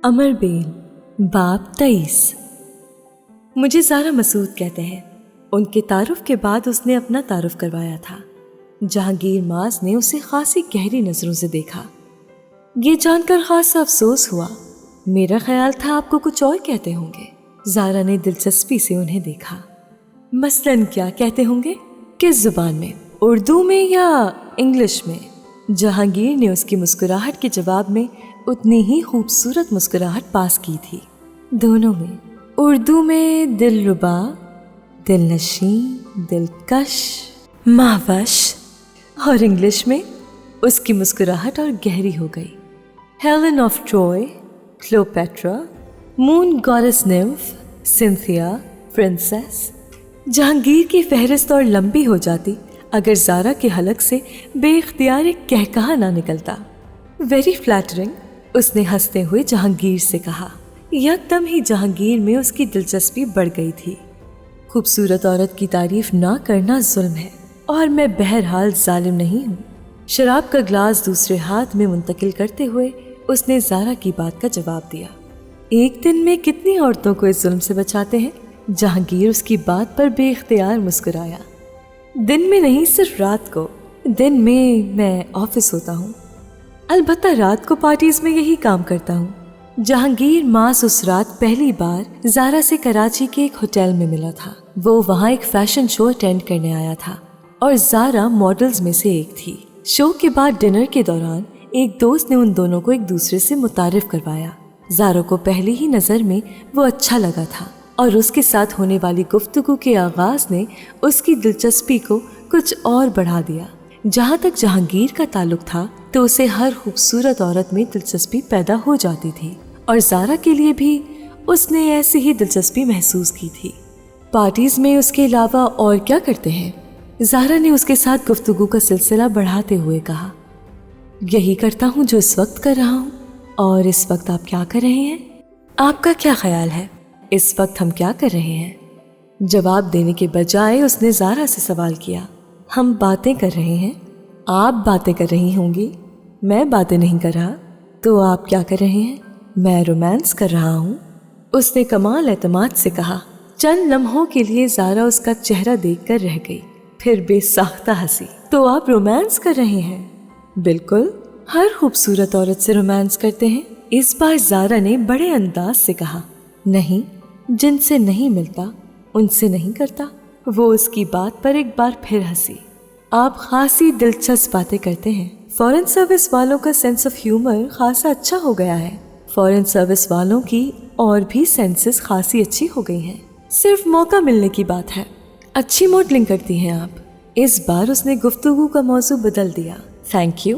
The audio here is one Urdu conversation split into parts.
امر بیل باب 23۔ مجھے زارا مسعود کہتے ہیں۔ ان کے تعارف کے بعد اس نے اپنا تعارف کروایا تھا۔ جہانگیر ماز نے اسے خاصی گہری نظروں سے دیکھا۔ یہ جان کر خاصا افسوس ہوا۔ میرا خیال تھا آپ کو کچھ اور کہتے ہوں گے۔ زارا نے دلچسپی سے انہیں دیکھا۔ مثلاً کیا کہتے ہوں گے؟ کس زبان میں؟ اردو میں یا انگلش میں؟ جہانگیر نے اس کی مسکراہٹ کے جواب میں اتنی ہی خوبصورت مسکراہٹ پاس کی تھی۔ دونوں میں، اردو میں دلربا، دل نشین، دلکش، مہوش، اور انگلش میں اس کی مسکراہٹ اور گہری ہو گئی۔ Helen of Troy, Cleopatra, moon گارس نیمف، سنتھیا، پرنسس۔ جہانگیر کی فہرست اور لمبی ہو جاتی اگر زارا کے حلق سے بے اختیار ایک کہکہا نہ نکلتا۔ ویری فلیٹرنگ، اس نے ہنستے ہوئے جہانگیر سے کہا۔ یکدم ہی جہانگیر میں اس کی دلچسپی بڑھ گئی تھی۔ خوبصورت عورت کی تعریف نہ کرنا ظلم ہے، اور میں بہرحال ظالم نہیں ہوں۔ شراب کا گلاس دوسرے ہاتھ میں منتقل کرتے ہوئے اس نے زارا کی بات کا جواب دیا۔ ایک دن میں کتنی عورتوں کو اس ظلم سے بچاتے ہیں؟ جہانگیر اس کی بات پر بے اختیار مسکرایا۔ دن میں نہیں، صرف رات کو۔ دن میں آفس ہوتا ہوں، البتہ رات کو پارٹیز میں یہی کام کرتا ہوں۔ جہانگیر ماس اس رات پہلی بار زارا سے کراچی کے ایک ہوٹل میں ملا تھا۔ وہ وہاں ایک فیشن شو اٹینڈ کرنے آیا تھا اور زارا ماڈلز میں سے ایک تھی۔ شو کے بعد ڈنر کے دوران ایک دوست نے ان دونوں کو ایک دوسرے سے متعارف کروایا۔ زارا کو پہلی ہی نظر میں وہ اچھا لگا تھا، اور اس کے ساتھ ہونے والی گفتگو کے آغاز نے اس کی دلچسپی کو کچھ اور بڑھا دیا۔ جہاں تک جہانگیر کا تعلق تھا تو اسے ہر خوبصورت عورت میں دلچسپی پیدا ہو جاتی تھی، اور زارا کے لیے بھی اس نے ایسی ہی دلچسپی محسوس کی تھی۔ پارٹیز میں اس کے علاوہ اور کیا کرتے ہیں؟ زارا نے اس کے ساتھ گفتگو کا سلسلہ بڑھاتے ہوئے کہا۔ یہی کرتا ہوں جو اس وقت کر رہا ہوں۔ اور اس وقت آپ کیا کر رہے ہیں؟ آپ کا کیا خیال ہے اس وقت ہم کیا کر رہے ہیں؟ جواب دینے کے بجائے اس نے زارا سے سوال کیا۔ ہم باتیں کر رہے ہیں۔ آپ باتیں کر رہی ہوں گی، میں باتیں نہیں کر رہا۔ تو آپ کیا کر رہے ہیں؟ میں رومانس کر رہا ہوں، اس نے کمال اعتماد سے کہا۔ چند لمحوں کے لیے زارا اس کا چہرہ دیکھ کر رہ گئی، پھر بے ساختہ ہنسی۔ تو آپ رومانس کر رہے ہیں؟ بالکل، ہر خوبصورت عورت سے رومانس کرتے ہیں، اس بار زارا نے بڑے انداز سے کہا۔ نہیں، جن سے نہیں ملتا ان سے نہیں کرتا۔ وہ اس کی بات پر ایک بار پھر ہنسی۔ آپ خاصی دلچسپ باتیں کرتے ہیں۔ فورن سروس والوں کا سینس آف ہیومر خاصا اچھا ہو گیا ہے۔ فورن سروس والوں کی اور بھی سینسز خاصی اچھی ہو گئی ہیں، صرف موقع ملنے کی بات ہے۔ اچھی ماڈلنگ کرتی ہیں آپ۔ اس بار اس نے گفتگو کا موضوع بدل دیا۔ Thank you.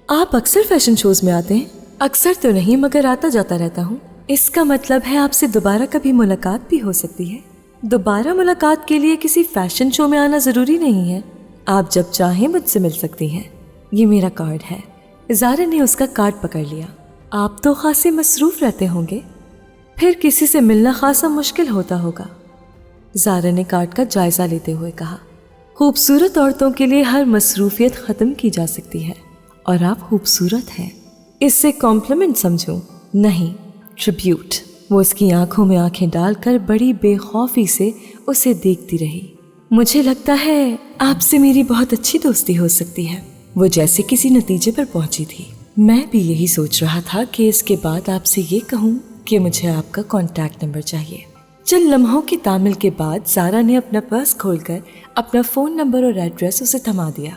آپ اکثر فیشن شوز میں آتے ہیں؟ اکثر تو نہیں، مگر آتا جاتا رہتا ہوں۔ اس کا مطلب ہے آپ سے دوبارہ کبھی ملاقات بھی ہو سکتی ہے۔ دوبارہ ملاقات کے لیے کسی فیشن شو میں آنا ضروری نہیں ہے، آپ جب چاہیں مجھ سے مل سکتی ہیں۔ یہ میرا کارڈ ہے۔ زارا نے اس کا کارڈ پکڑ لیا۔ آپ تو خاصی مصروف رہتے ہوں گے، پھر کسی سے ملنا خاصا مشکل ہوتا ہوگا۔ زارا نے کارڈ کا جائزہ لیتے ہوئے کہا۔ خوبصورت عورتوں کے لیے ہر مصروفیت ختم کی جا سکتی ہے، اور آپ خوبصورت ہیں۔ اس سے کمپلیمنٹ سمجھوں؟ نہیں، ٹریبیوٹ۔ وہ اس کی آنکھوں میں آنکھیں ڈال کر بڑی بے خوفی سے اسے دیکھتی رہی۔ مجھے لگتا ہے آپ سے میری بہت اچھی دوستی ہو سکتی ہے۔ وہ جیسے کسی نتیجے پر پہنچی تھی۔ میں بھی یہی سوچ رہا تھا کہ اس کے بعد آپ سے یہ کہوں کہ مجھے آپ کا کانٹیکٹ نمبر چاہیے۔ چند لمحوں کی تعامل کے بعد زارا نے اپنا پرس کھول کر اپنا فون نمبر اور ایڈریس اسے تھما دیا۔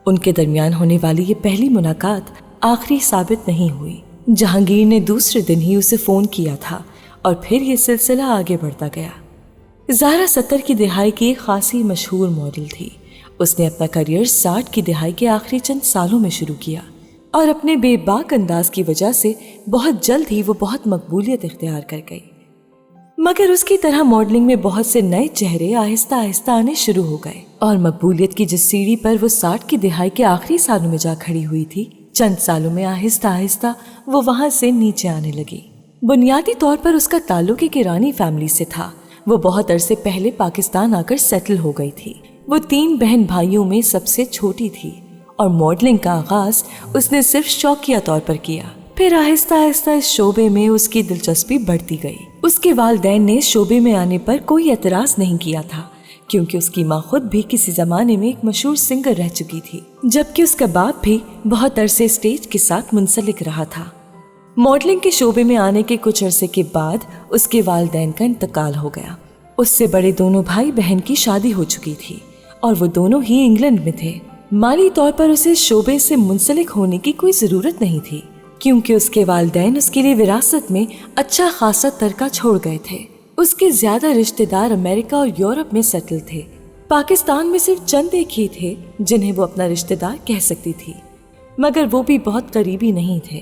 ان کے درمیان ہونے والی یہ پہلی ملاقات آخری ثابت نہیں ہوئی۔ جہانگیر نے دوسرے دن ہی اسے فون کیا تھا، اور پھر یہ سلسلہ آگے بڑھتا گیا۔ زارا 70 کی دہائی کی ایک خاصی مشہور ماڈل تھی۔ اس نے اپنا کریئر 60 کی دہائی کے آخری چند سالوں میں شروع کیا، اور اپنے بے باک انداز کی وجہ سے بہت جلد ہی وہ بہت مقبولیت اختیار کر گئی۔ مگر اس کی طرح ماڈلنگ میں بہت سے نئے چہرے آہستہ آہستہ آنے شروع ہو گئے، اور مقبولیت کی جس سیڑھی پر وہ 60 کی دہائی کے آخری سالوں میں جا کھڑی ہوئی تھی، چند سالوں میں آہستہ آہستہ وہ وہاں سے نیچے آنے لگی۔ بنیادی طور پر اس کا تعلق ایک ایرانی فیملی سے تھا۔ وہ بہت عرصے پہلے پاکستان آ کر سیٹل ہو گئی تھی۔ وہ 3 بہن بھائیوں میں سب سے چھوٹی تھی، اور ماڈلنگ کا آغاز اس نے صرف شوقیہ طور پر کیا۔ پھر آہستہ آہستہ اس شعبے میں اس کی دلچسپی بڑھتی گئی۔ اس کے والدین نے اس شعبے میں آنے پر کوئی اعتراض نہیں کیا تھا، کیونکہ اس کی ماں خود بھی کسی زمانے میں ایک مشہور سنگر رہ چکی تھی، جبکہ اس کا باپ بھی بہت عرصے اسٹیج کے ساتھ منسلک رہا تھا۔ ماڈلنگ کے شعبے میں آنے کے کچھ عرصے کے بعد اس کے والدین کا انتقال ہو گیا۔ اس سے بڑے دونوں بھائی بہن کی شادی ہو چکی تھی اور وہ دونوں ہی انگلینڈ میں تھے۔ مالی طور پر اسے اس شعبے سے منسلک ہونے کی کوئی ضرورت نہیں تھی، کیونکہ اس کے والدین اس کے لیے وراثت میں اچھا خاصا ترکہ چھوڑ گئے تھے۔ اس کے زیادہ رشتہ دار امریکہ اور یورپ میں سیٹل تھے۔ پاکستان میں صرف چند ایک ہی تھے جنہیں وہ اپنا رشتہ دار کہہ سکتی تھی، مگر وہ بھی بہت قریبی نہیں تھے۔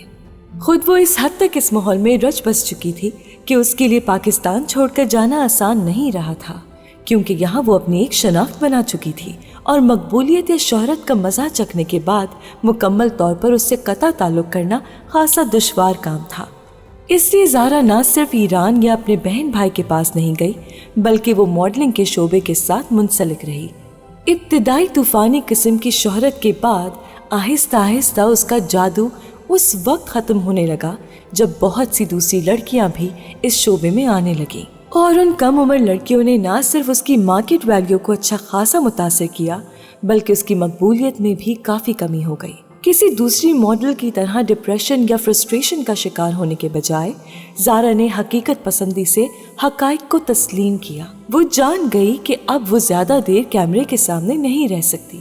خود وہ اس حد تک اس ماحول میں رچ بس چکی تھی کہ اس کے لیے پاکستان چھوڑ کر جانا آسان نہیں رہا تھا، کیونکہ یہاں وہ اپنی ایک شناخت بنا چکی تھی اور مقبولیت یا شہرت کا مزہ چکھنے کے بعد مکمل طور پر اس سے قطع تعلق کرنا خاصا دشوار کام تھا۔ اس لیے زارا نہ صرف ایران یا اپنے بہن بھائی کے پاس نہیں گئی، بلکہ وہ ماڈلنگ کے شعبے کے ساتھ منسلک رہی۔ ابتدائی طوفانی قسم کی شہرت کے بعد آہستہ آہستہ اس کا جادو اس وقت ختم ہونے لگا جب بہت سی دوسری لڑکیاں بھی اس شعبے میں آنے لگیں، اور ان کم عمر لڑکیوں نے نہ صرف اس کی مارکیٹ ویلیو کو اچھا خاصا متاثر کیا، بلکہ اس کی مقبولیت میں بھی کافی کمی ہو گئی۔ کسی دوسری ماڈل کی طرح ڈپریشن یا فرسٹریشن کا شکار ہونے کے بجائے زارا نے حقیقت پسندی سے حقائق کو تسلیم کیا۔ وہ جان گئی کہ اب وہ زیادہ دیر کیمرے کے سامنے نہیں رہ سکتی۔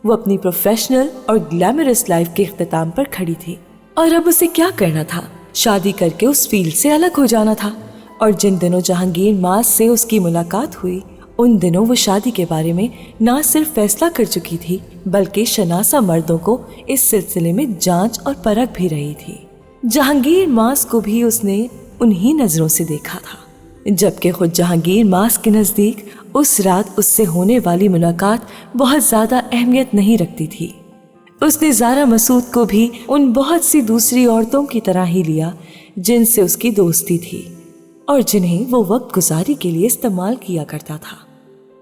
وہ اپنی پروفیشنل اور گلیمرس لائف کے اختتام پر کھڑی تھی، اور اب اسے کیا کرنا تھا؟ شادی کر کے اس فیلڈ سے الگ ہو جانا تھا۔ اور جن دنوں جہانگیر ماس سے اس کی ملاقات ہوئی، ان دنوں وہ شادی کے بارے میں نہ صرف فیصلہ کر چکی تھی، بلکہ شناسا مردوں کو اس سلسلے میں جانچ اور پرکھ بھی رہی تھی۔ جہانگیر ماس کو بھی اس نے انہی نظروں سے دیکھا تھا، جبکہ خود جہانگیر ماس کے نزدیک اس رات اس سے ہونے والی ملاقات بہت زیادہ اہمیت نہیں رکھتی تھی۔ اس نے زارا مسعود کو بھی ان بہت سی دوسری عورتوں کی طرح ہی لیا جن سے اس کی دوستی تھی اور جنہیں وہ وقت گزاری کے لیے استعمال کیا کرتا تھا۔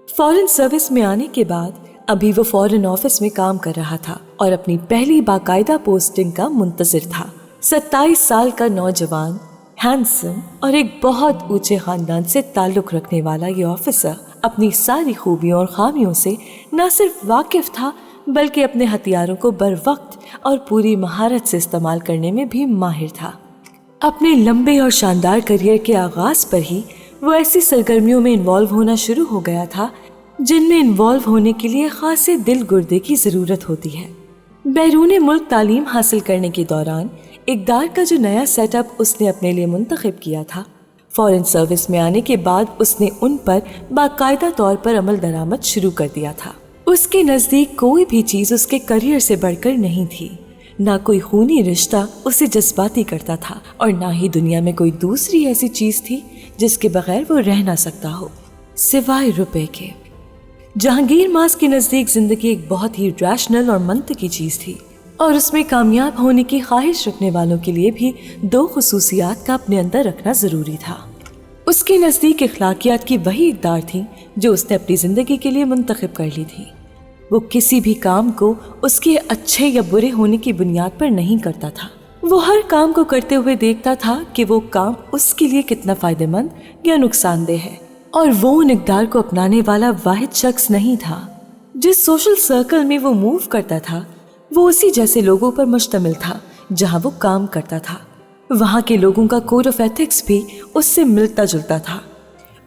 فورن سروس میں آنے کے بعد ابھی وہ فورن آفس میں کام کر رہا تھا اور اپنی پہلی باقاعدہ پوسٹنگ کا منتظر تھا۔ 27 سال کا نوجوان، ہینڈسم اور ایک بہت اونچے خاندان سے تعلق رکھنے والا یہ آفیسر اپنی ساری خوبیوں اور خامیوں سے نہ صرف واقف تھا، بلکہ اپنے ہتھیاروں کو بر وقت اور پوری مہارت سے استعمال کرنے میں بھی ماہر تھا۔ اپنے لمبے اور شاندار کریئر کے آغاز پر ہی وہ ایسی سرگرمیوں میں انوالو ہونا شروع ہو گیا تھا جن میں انوالو ہونے کے لیے خاصے دل گردے کی ضرورت ہوتی ہے۔ بیرون ملک تعلیم حاصل کرنے کے دوران اقدار کا جو نیا سیٹ اپ اس نے اپنے لیے منتخب کیا تھا، فورن سروس میں آنے کے بعد اس نے ان پر باقاعدہ طور پر عمل درآمد شروع کر دیا تھا۔ اس کے نزدیک کوئی بھی چیز اس کے کریئر سے بڑھ کر نہیں تھی، نہ کوئی خونی رشتہ اسے جذباتی کرتا تھا، اور نہ ہی دنیا میں کوئی دوسری ایسی چیز تھی جس کے بغیر وہ رہ نہ سکتا ہو، سوائے روپے کے۔ جہانگیر ماس کے نزدیک زندگی ایک بہت ہی ریشنل اور منطقی چیز تھی، اور اس میں کامیاب ہونے کی خواہش رکھنے والوں کے لیے بھی 2 خصوصیات کا اپنے اندر رکھنا ضروری تھا۔ اس کے نزدیک اخلاقیات کی وہی اقدار تھیں جو اس نے اپنی زندگی کے لیے منتخب کر لی تھی۔ وہ کسی بھی کام کو اس کے اچھے یا برے ہونے کی بنیاد پر نہیں کرتا تھا۔ وہ ہر کام کو کرتے ہوئے دیکھتا تھا کہ وہ کام اس کے لیے کتنا فائدہ مند یا نقصان دہ ہے، اور وہ ان اقدار کو اپنانے والا واحد شخص نہیں تھا۔ جس سوشل سرکل میں وہ موو کرتا تھا، وہ اسی جیسے لوگوں پر مشتمل تھا جہاں وہ کام کرتا تھا۔ وہاں کے لوگوں کا کوڈ آف ایتھکس بھی اس سے ملتا جلتا تھا،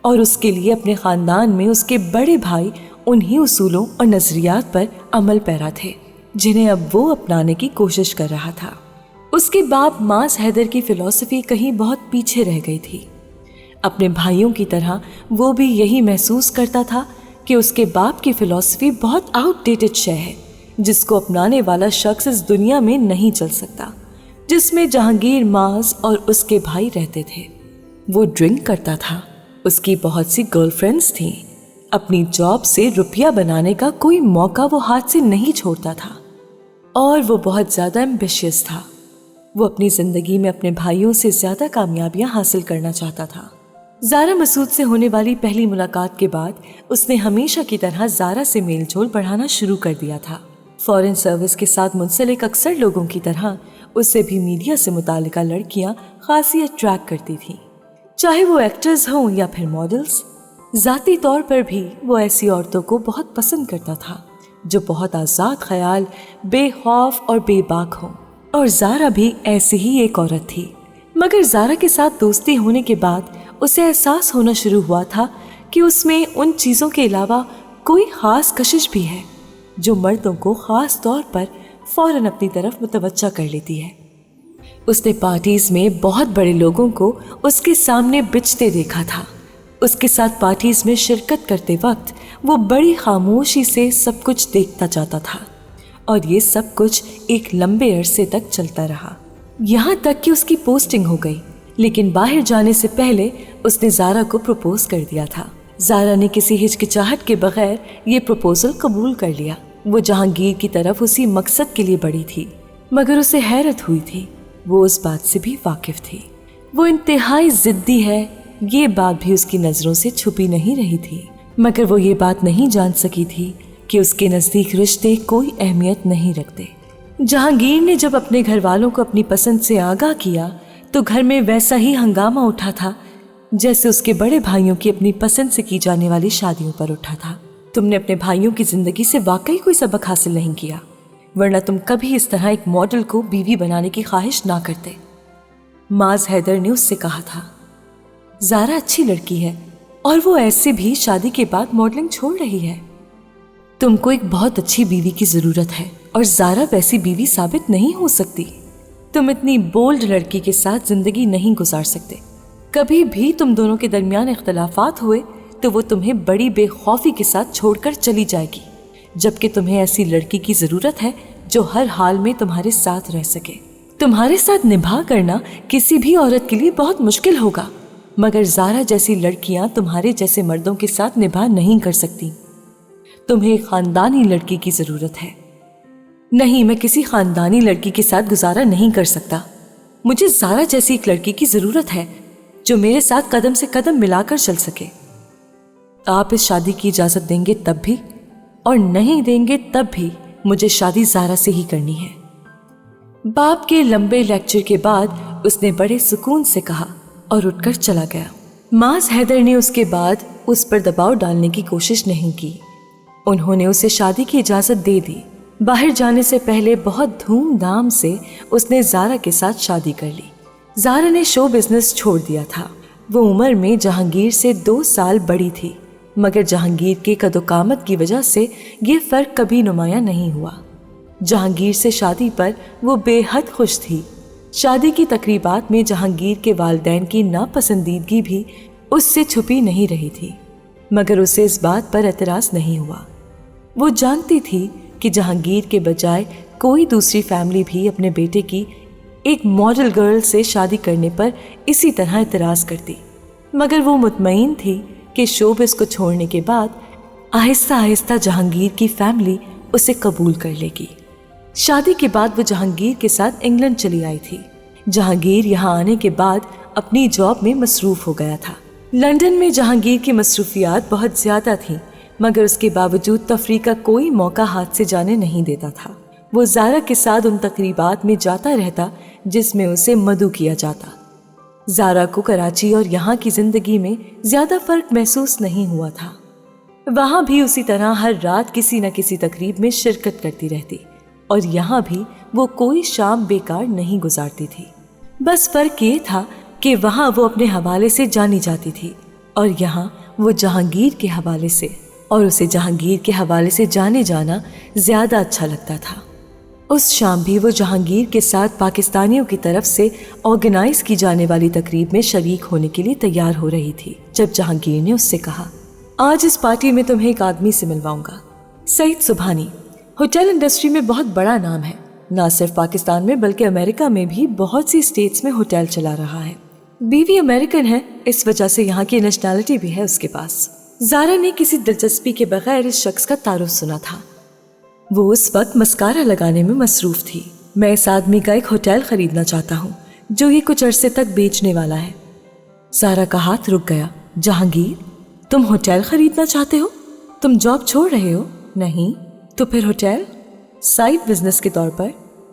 اور اس کے لیے اپنے خاندان میں اس کے بڑے بھائی انہی اصولوں اور نظریات پر عمل پیرا تھے جنہیں اب وہ اپنانے کی کوشش کر رہا تھا۔ اس کے باپ ماس حیدر کی فلسفی کہیں بہت پیچھے رہ گئی تھی۔ اپنے بھائیوں کی طرح وہ بھی یہی محسوس کرتا تھا کہ اس کے باپ کی فلسفی بہت آؤٹ ڈیٹڈ شے ہے جس کو اپنانے والا شخص اس دنیا میں نہیں چل سکتا، جس میں جہانگیر ماس اور اس کے بھائی رہتے تھے۔ وہ ڈرنک کرتا تھا، اس کی بہت سی گرل فرینڈز تھیں، اپنی جاب سے روپیہ بنانے کا کوئی موقع وہ ہاتھ سے نہیں چھوڑتا تھا، اور وہ بہت زیادہ ایمبیشیس تھا۔ وہ اپنی زندگی میں اپنے بھائیوں سے زیادہ کامیابیاں حاصل کرنا چاہتا تھا۔ زارا مسعود سے ہونے والی پہلی ملاقات کے بعد اس نے ہمیشہ کی طرح زارا سے میل جول بڑھانا شروع کر دیا تھا۔ فورن سروس کے ساتھ منسلک اکثر لوگوں کی طرح اسے بھی میڈیا سے متعلقہ لڑکیاں خاصی اٹریکٹ کرتی تھیں، چاہے وہ ایکٹرز ہوں یا پھر ماڈلز۔ ذاتی طور پر بھی وہ ایسی عورتوں کو بہت پسند کرتا تھا جو بہت آزاد خیال، بے خوف اور بے باک ہوں، اور زارا بھی ایسی ہی ایک عورت تھی۔ مگر زارا کے ساتھ دوستی ہونے کے بعد اسے احساس ہونا شروع ہوا تھا کہ اس میں ان چیزوں کے علاوہ کوئی خاص کشش بھی ہے جو مردوں کو خاص طور پر فوراً اپنی طرف متوجہ کر لیتی ہے۔ اس نے پارٹیز میں بہت بڑے لوگوں کو اس کے سامنے بچتے دیکھا تھا۔ اس کے ساتھ پارٹیز میں شرکت کرتے وقت وہ بڑی خاموشی سے سب کچھ دیکھتا جاتا تھا، اور یہ سب کچھ ایک لمبے عرصے تک چلتا رہا، یہاں تک کہ اس کی پوسٹنگ ہو گئی۔ لیکن باہر جانے سے پہلے اس نے زارا کو پروپوز کر دیا تھا۔ زارا نے کسی ہچکچاہٹ کے بغیر یہ پروپوزل قبول کر لیا۔ وہ جہانگیر کی طرف اسی مقصد کے لیے بڑھی تھی، مگر اسے حیرت ہوئی تھی، وہ اس بات سے بھی واقف تھی۔ وہ انتہائی ضدی ہے، یہ بات بھی اس کی نظروں سے چھپی نہیں رہی تھی، مگر وہ یہ بات نہیں جان سکی تھی کہ اس کے نزدیک رشتے کوئی اہمیت نہیں رکھتے۔ جہانگیر نے جب اپنے گھر والوں کو اپنی پسند سے آگاہ کیا تو گھر میں ویسا ہی ہنگامہ اٹھا تھا جیسے اس کے بڑے بھائیوں کی اپنی پسند سے کی جانے والی شادیوں پر اٹھا تھا۔ تم نے اپنے بھائیوں کی زندگی سے واقعی کوئی سبق حاصل نہیں کیا، ورنہ تم کبھی اس طرح ایک ماڈل کو بیوی بنانے کی خواہش نہ کرتے، معاذ حیدر نے اس سے کہا تھا۔ زارا اچھی لڑکی ہے اور وہ ایسے بھی شادی کے بعد ماڈلنگ چھوڑ رہی ہے۔ تم کو ایک بہت اچھی بیوی کی ضرورت ہے اور زارا ویسی بیوی ثابت نہیں ہو سکتی۔ تم اتنی بولڈ لڑکی کے ساتھ زندگی نہیں گزار سکتے۔ کبھی بھی تم دونوں کے درمیان اختلافات ہوئے تو وہ تمہیں بڑی بے خوفی کے ساتھ چھوڑ کر چلی جائے گی، جبکہ تمہیں ایسی لڑکی کی ضرورت ہے جو ہر حال میں تمہارے ساتھ رہ سکے۔ تمہارے ساتھ نبھا کرنا کسی بھی عورت کے لیے بہت مشکل ہوگا، مگر زارا جیسی لڑکیاں تمہارے جیسے مردوں کے ساتھ نبھا نہیں کر سکتی۔ تمہیں ایک خاندانی لڑکی کی ضرورت ہے۔ نہیں، میں کسی خاندانی لڑکی کے ساتھ گزارا نہیں کر سکتا۔ مجھے زارا جیسی ایک لڑکی کی ضرورت ہے جو میرے ساتھ قدم سے قدم ملا کر چل سکے۔ آپ اس شادی کی اجازت دیں گے تب بھی، اور نہیں دیں گے تب بھی مجھے شادی زارا سے ہی کرنی ہے۔ باپ کے لمبے لیکچر کے بعد اس نے بڑے سکون سے کہا اور اٹھ کر چلا گیا۔ معاذ حیدر نے اس کے بعد اس پر دباؤ ڈالنے کی کوشش نہیں کی۔ انہوں نے اسے شادی کی اجازت دے دی۔ باہر جانے سے پہلے بہت دھوم دھام سے اس نے زارا کے ساتھ شادی کر لی۔ زارا نے شو بزنس چھوڑ دیا تھا۔ وہ عمر میں جہانگیر سے 2 سال بڑی تھی، مگر جہانگیر کے قد و قامت کی وجہ سے یہ فرق کبھی نمایاں نہیں ہوا۔ جہانگیر سے شادی پر وہ بے حد خوش تھی۔ شادی کی تقریبات میں جہانگیر کے والدین کی ناپسندیدگی بھی اس سے چھپی نہیں رہی تھی، مگر اسے اس بات پر اعتراض نہیں ہوا۔ وہ جانتی تھی کہ جہانگیر کے بجائے کوئی دوسری فیملی بھی اپنے بیٹے کی ایک ماڈل گرل سے شادی کرنے پر اسی طرح اعتراض کرتی، مگر وہ مطمئن تھی کہ شوبز کو چھوڑنے کے بعد آہستہ آہستہ جہانگیر کی فیملی اسے قبول کر لے گی۔ شادی کے بعد وہ جہانگیر کے ساتھ انگلینڈ چلی آئی تھی۔ جہانگیر یہاں آنے کے بعد اپنی جاب میں مصروف ہو گیا تھا۔ لندن میں جہانگیر کی مصروفیات بہت زیادہ تھیں، مگر اس کے باوجود تفریح کا کوئی موقع ہاتھ سے جانے نہیں دیتا تھا۔ وہ زارا کے ساتھ ان تقریبات میں جاتا رہتا جس میں اسے مدعو کیا جاتا۔ زارا کو کراچی اور یہاں کی زندگی میں زیادہ فرق محسوس نہیں ہوا تھا۔ وہاں بھی اسی طرح ہر رات کسی نہ کسی تقریب میں شرکت کرتی رہتی، اور یہاں بھی وہ کوئی شام بیکار نہیں گزارتی تھی۔ بس فرق یہ تھا کہ وہاں وہ اپنے حوالے سے جانی جاتی تھی، اور یہاں وہ جہانگیر کے حوالے سے، اور اسے جہانگیر کے حوالے سے جانے جانا زیادہ اچھا لگتا تھا۔ اس شام بھی وہ جہانگیر کے ساتھ پاکستانیوں کی طرف سے آرگنائز کی جانے والی تقریب میں شریک ہونے کے لیے تیار ہو رہی تھی، جب جہانگیر نے اس سے کہا، آج اس پارٹی میں تمہیں ایک آدمی سے ملواؤں گا، سعید سبحانی۔ ہوٹل انڈسٹری میں بہت بڑا نام ہے، نہ صرف پاکستان میں بلکہ امریکہ میں بھی بہت سی اسٹیٹس میں ہوٹل چلا رہا ہے۔ بیوی امریکن ہے، اس وجہ سے یہاں کی نیشنلٹی بھی ہے اس کے پاس۔ زارا نے کسی دلچسپی کے بغیر اس شخص کا تعارف سنا تھا۔ وہ اس وقت مسکارا لگانے میں مصروف تھی۔ میں اس آدمی کا ایک ہوٹل خریدنا چاہتا ہوں جو یہ کچھ عرصے تک بیچنے والا ہے۔ زارا کا ہاتھ رک گیا۔ جہانگیر، تم ہوٹل خریدنا چاہتے ہو؟ تم جاب چھوڑ رہے ہو؟ نہیں، تو پھر ہوٹل؟ سائیڈ بزنس کے طور پر؟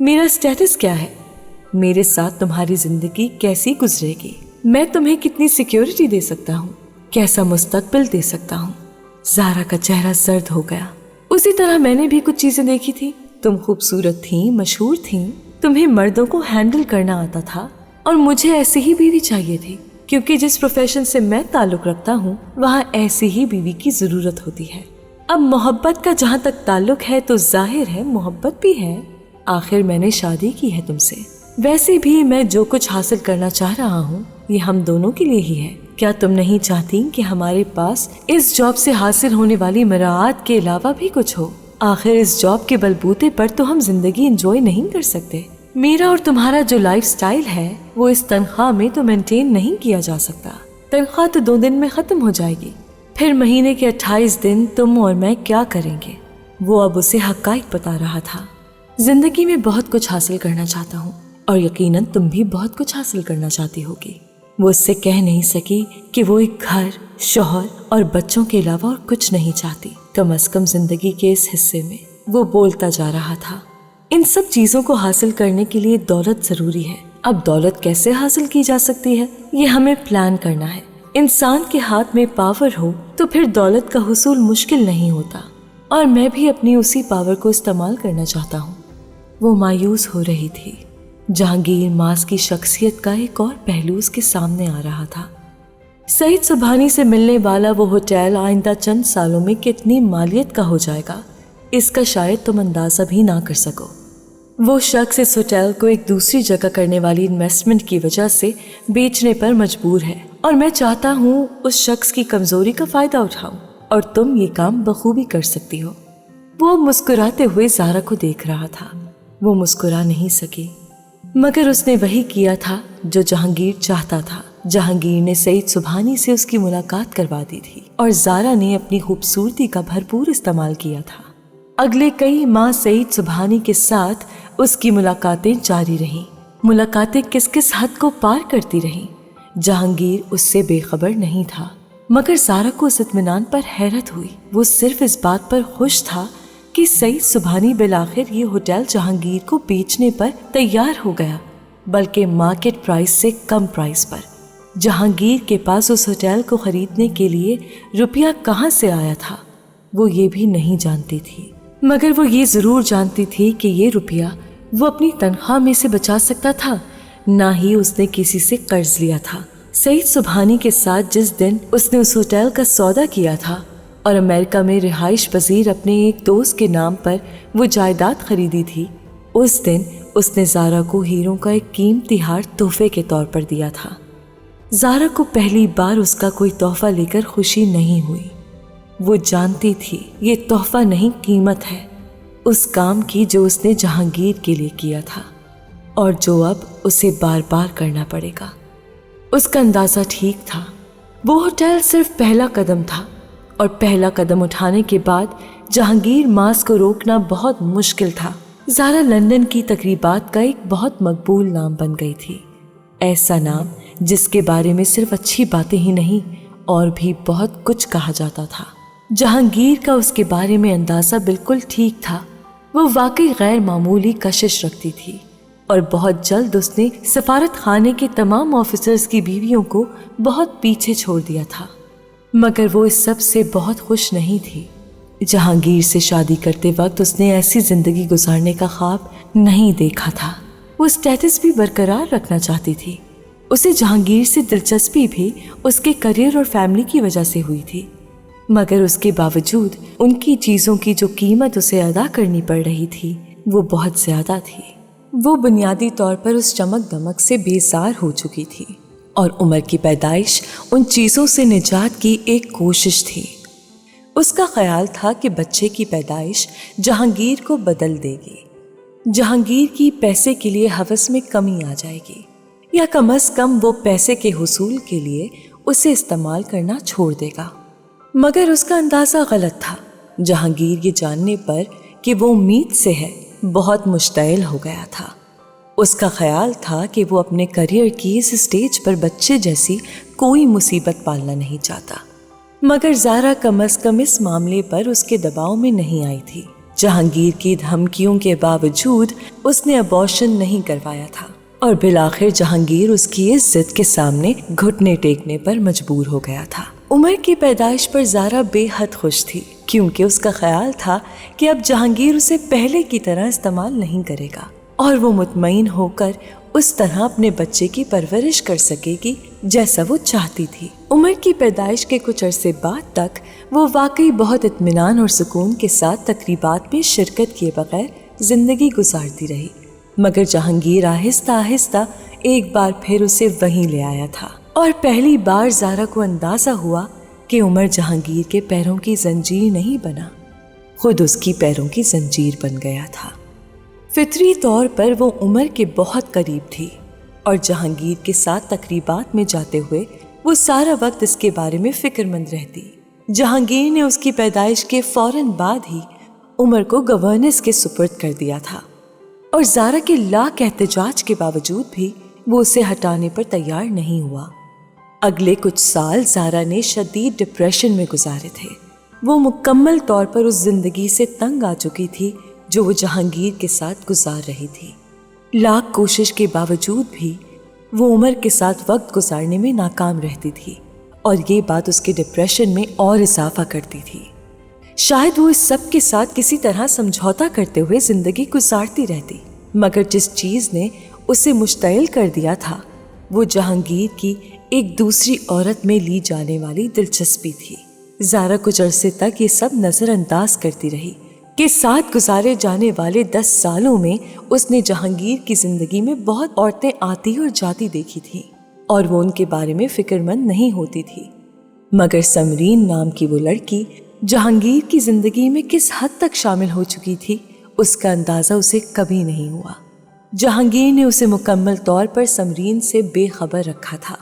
میرا اسٹیٹس کیا ہے؟ میرے ساتھ تمہاری زندگی کیسی گزرے گی؟ میں تمہیں کتنی سیکیورٹی دے سکتا ہوں؟ کیسا مستقبل دے سکتا ہوں؟ زہرا کا چہرہ سرد ہو گیا۔ اسی طرح میں نے بھی کچھ چیزیں دیکھی تھی۔ تم خوبصورت تھیں، مشہور تھیں، تمہیں مردوں کو ہینڈل کرنا آتا تھا، اور مجھے ایسی ہی بیوی چاہیے تھی، کیونکہ جس پروفیشن سے میں تعلق رکھتا ہوں وہاں ایسی ہی بیوی کی ضرورت ہوتی ہے۔ اب محبت کا جہاں تک تعلق ہے تو ظاہر ہے محبت بھی ہے، آخر میں نے شادی کی ہے تم سے۔ ویسے بھی میں جو کچھ حاصل کرنا چاہ رہا ہوں یہ ہم دونوں کے لیے ہی ہے۔ کیا تم نہیں چاہتی کہ ہمارے پاس اس جاب سے حاصل ہونے والی مراعات کے علاوہ بھی کچھ ہو؟ آخر اس جاب کے بلبوتے پر تو ہم زندگی انجوائے نہیں کر سکتے۔ میرا اور تمہارا جو لائف سٹائل ہے وہ اس تنخواہ میں تو مینٹین نہیں کیا جا سکتا۔ تنخواہ تو 2 دن میں ختم ہو جائے گی، پھر مہینے کے 28 دن تم اور میں کیا کریں گے؟ وہ اب اسے حقائق بتا رہا تھا۔ زندگی میں بہت کچھ حاصل کرنا چاہتا ہوں، اور یقیناً تم بھی بہت کچھ حاصل کرنا چاہتی ہوگی۔ وہ اس سے کہہ نہیں سکی کہ وہ ایک گھر، شوہر اور بچوں کے علاوہ اور کچھ نہیں چاہتی، کم از کم زندگی کے اس حصے میں۔ وہ بولتا جا رہا تھا، ان سب چیزوں کو حاصل کرنے کے لیے دولت ضروری ہے۔ اب دولت کیسے حاصل کی جا سکتی ہے یہ ہمیں پلان کرنا ہے۔ انسان کے ہاتھ میں پاور ہو تو پھر دولت کا حصول مشکل نہیں ہوتا، اور میں بھی اپنی اسی پاور کو استعمال کرنا چاہتا ہوں۔ وہ مایوس ہو رہی تھی۔ جہانگیر ماس کی شخصیت کا ایک اور پہلو اس کے سامنے آ رہا تھا۔ سعید سبحانی سے ملنے والا وہ ہوٹل آئندہ چند سالوں میں کتنی مالیت کا ہو جائے گا اس کا شاید تم اندازہ بھی نہ کر سکو۔ وہ شخص اس ہوٹل کو ایک دوسری جگہ کرنے والی انویسٹمنٹ کی وجہ سے بیچنے پر مجبور ہے، اور میں چاہتا ہوں اس شخص کی کمزوری کا فائدہ اٹھاؤں، اور تم یہ کام بخوبی کر سکتی ہو۔ وہ مسکراتے ہوئے زہرا کو دیکھ رہا تھا۔ وہ مسکرا نہیں سکی، مگر اس نے وہی کیا تھا جو جہانگیر چاہتا تھا۔ جہانگیر نے سعید سبحانی سے اس کی ملاقات کروا دی تھی، اور زہرا نے اپنی خوبصورتی کا بھرپور استعمال کیا تھا۔ اگلے کئی ماہ سعید سبحانی کے ساتھ اس کی ملاقاتیں جاری رہیں۔ ملاقاتیں کس کس حد کو پار کرتی رہیں۔ جہانگیر اس سے بے خبر نہیں تھا، مگر زہرا کو اس اطمینان پر حیرت ہوئی۔ وہ صرف اس بات پر خوش تھا کہ سعید سبحانی بالآخر یہ ہوٹل جہانگیر کو بیچنے پر تیار ہو گیا، بلکہ مارکیٹ پرائس سے کم پرائس پر۔ جہانگیر کے پاس اس ہوٹل کو خریدنے کے لیے روپیہ کہاں سے آیا تھا وہ یہ بھی نہیں جانتی تھی، مگر وہ یہ ضرور جانتی تھی کہ یہ روپیہ وہ اپنی تنخواہ میں سے بچا سکتا تھا، نہ ہی اس نے کسی سے قرض لیا تھا۔ سعید سبحانی کے ساتھ جس دن اس نے اس ہوٹل کا سودا کیا تھا اور امریکہ میں رہائش پذیر اپنے ایک دوست کے نام پر وہ جائیداد خریدی تھی، اس دن اس نے زہرا کو ہیروں کا ایک قیمتی ہار تحفے کے طور پر دیا تھا۔ زہرا کو پہلی بار اس کا کوئی تحفہ لے کر خوشی نہیں ہوئی۔ وہ جانتی تھی یہ تحفہ نہیں، قیمت ہے اس کام کی جو اس نے جہانگیر کے لیے کیا تھا، اور جو اب اسے بار بار کرنا پڑے گا۔ اس کا اندازہ ٹھیک تھا، وہ ہوٹل صرف پہلا قدم تھا، اور پہلا قدم اٹھانے کے بعد جہانگیر ماس کو روکنا بہت مشکل تھا۔ زہرا لندن کی تقریبات کا ایک بہت مقبول نام بن گئی تھی، ایسا نام جس کے بارے میں صرف اچھی باتیں ہی نہیں اور بھی بہت کچھ کہا جاتا تھا۔ جہانگیر کا اس کے بارے میں اندازہ بالکل ٹھیک تھا، وہ واقعی غیر معمولی کشش رکھتی تھی، اور بہت جلد اس نے سفارت خانے کے تمام آفیسرز کی بیویوں کو بہت پیچھے چھوڑ دیا تھا، مگر وہ اس سب سے بہت خوش نہیں تھی۔ جہانگیر سے شادی کرتے وقت اس نے ایسی زندگی گزارنے کا خواب نہیں دیکھا تھا۔ وہ اسٹیٹس بھی برقرار رکھنا چاہتی تھی۔ اسے جہانگیر سے دلچسپی بھی اس کے کریئر اور فیملی کی وجہ سے ہوئی تھی، مگر اس کے باوجود ان کی چیزوں کی جو قیمت اسے ادا کرنی پڑ رہی تھی وہ بہت زیادہ تھی۔ وہ بنیادی طور پر اس چمک دمک سے بیزار ہو چکی تھی، اور عمر کی پیدائش ان چیزوں سے نجات کی ایک کوشش تھی۔ اس کا خیال تھا کہ بچے کی پیدائش جہانگیر کو بدل دے گی، جہانگیر کی پیسے کے لیے ہوس میں کمی آ جائے گی، یا کم از کم وہ پیسے کے حصول کے لیے اسے استعمال کرنا چھوڑ دے گا۔ مگر اس کا اندازہ غلط تھا۔ جہانگیر یہ جاننے پر کہ وہ امید سے ہے بہت مشتعل ہو گیا تھا۔ اس کا خیال تھا کہ وہ اپنے کریئر کی اس سٹیج پر بچے جیسی کوئی مصیبت پالنا نہیں چاہتا، مگر زہرا کم از کم اس معاملے پر اس کے دباؤ میں نہیں آئی تھی۔ جہانگیر کی دھمکیوں کے باوجود اس نے ابارشن نہیں کروایا تھا اور بالآخر جہانگیر اس کی اس ضد کے سامنے گھٹنے ٹیکنے پر مجبور ہو گیا تھا۔ عمر کی پیدائش پر زارا بے حد خوش تھی، کیونکہ اس کا خیال تھا کہ اب جہانگیر اسے پہلے کی طرح استعمال نہیں کرے گا اور وہ مطمئن ہو کر اس طرح اپنے بچے کی پرورش کر سکے گی جیسا وہ چاہتی تھی۔ عمر کی پیدائش کے کچھ عرصے بعد تک وہ واقعی بہت اطمینان اور سکون کے ساتھ تقریبات میں شرکت کیے بغیر زندگی گزارتی رہی، مگر جہانگیر آہستہ آہستہ ایک بار پھر اسے وہیں لے آیا تھا اور پہلی بار زارا کو اندازہ ہوا کہ عمر جہانگیر کے پیروں کی زنجیر نہیں بنا، خود اس کی پیروں کی زنجیر بن گیا تھا۔ فطری طور پر وہ عمر کے بہت قریب تھی اور جہانگیر کے ساتھ تقریبات میں جاتے ہوئے وہ سارا وقت اس کے بارے میں فکر مند رہتی۔ جہانگیر نے اس کی پیدائش کے فوراً بعد ہی عمر کو گورننس کے سپرد کر دیا تھا اور زارا کے لاکھ احتجاج کے باوجود بھی وہ اسے ہٹانے پر تیار نہیں ہوا۔ اگلے کچھ سال زارا نے شدید ڈپریشن میں گزارے تھے۔ وہ مکمل طور پر اس زندگی سے تنگ آ چکی تھی جو وہ جہانگیر کے ساتھ گزار رہی تھی۔ لاکھ کوشش کے باوجود بھی وہ عمر کے ساتھ وقت گزارنے میں ناکام رہتی تھی اور یہ بات اس کے ڈپریشن میں اور اضافہ کرتی تھی۔ شاید وہ اس سب کے ساتھ کسی طرح سمجھوتا کرتے ہوئے زندگی گزارتی رہتی، مگر جس چیز نے اسے مشتعل کر دیا تھا وہ جہانگیر کی ایک دوسری عورت میں لی جانے والی دلچسپی تھی۔ زارا کچھ عرصے تک یہ سب نظر انداز کرتی رہی کہ ساتھ گزارے جانے والے 10 سالوں میں اس نے جہانگیر کی زندگی میں بہت عورتیں آتی اور جاتی دیکھی تھیں اور وہ ان کے بارے میں فکر مند نہیں ہوتی تھی، مگر سمرین نام کی وہ لڑکی جہانگیر کی زندگی میں کس حد تک شامل ہو چکی تھی اس کا اندازہ اسے کبھی نہیں ہوا۔ جہانگیر نے اسے مکمل طور پر سمرین سے بے خبر رکھا تھا۔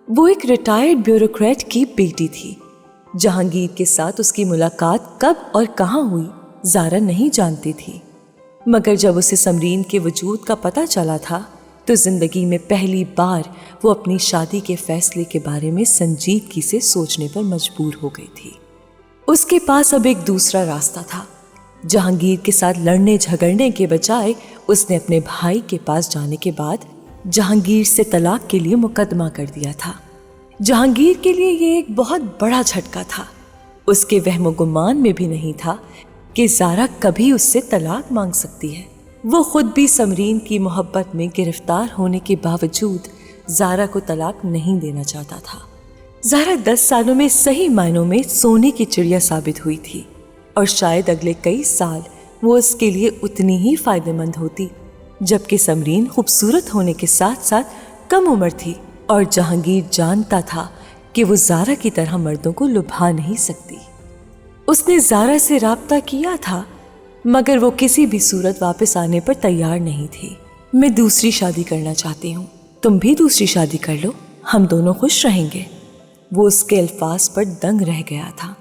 وہ ایک ریٹائرڈ بیوروکریٹ کی بیٹی تھی۔ جہانگیر کے ساتھ اس کی ملاقات کب اور کہاں ہوئی زارا نہیں جانتی تھی، مگر جب اسے سمرین کے وجود کا پتہ چلا تھا تو زندگی میں پہلی بار وہ اپنی شادی کے فیصلے کے بارے میں سنجیدگی سے سوچنے پر مجبور ہو گئی تھی۔ اس کے پاس اب ایک دوسرا راستہ تھا۔ جہانگیر کے ساتھ لڑنے جھگڑنے کے بجائے اس نے اپنے بھائی کے پاس جانے کے بعد جہانگیر سے طلاق کے لیے مقدمہ کر دیا تھا۔ جہانگیر کے لیے یہ ایک بہت بڑا جھٹکا تھا۔ اس کے وہم و گمان میں بھی نہیں تھا کہ زارا کبھی اس سے طلاق مانگ سکتی ہے۔ وہ خود بھی سمرین کی محبت میں گرفتار ہونے کے باوجود زارا کو طلاق نہیں دینا چاہتا تھا۔ زارا 10 سالوں میں صحیح معنوں میں سونے کی چڑیا ثابت ہوئی تھی اور شاید اگلے کئی سال وہ اس کے لیے اتنی ہی فائدہ مند ہوتی، جبکہ سمرین خوبصورت ہونے کے ساتھ ساتھ کم عمر تھی اور جہانگیر جانتا تھا کہ وہ زارا کی طرح مردوں کو لبھا نہیں سکتی۔ اس نے زارا سے رابطہ کیا تھا مگر وہ کسی بھی صورت واپس آنے پر تیار نہیں تھی۔ میں دوسری شادی کرنا چاہتی ہوں، تم بھی دوسری شادی کر لو، ہم دونوں خوش رہیں گے۔ وہ اس کے الفاظ پر دنگ رہ گیا تھا۔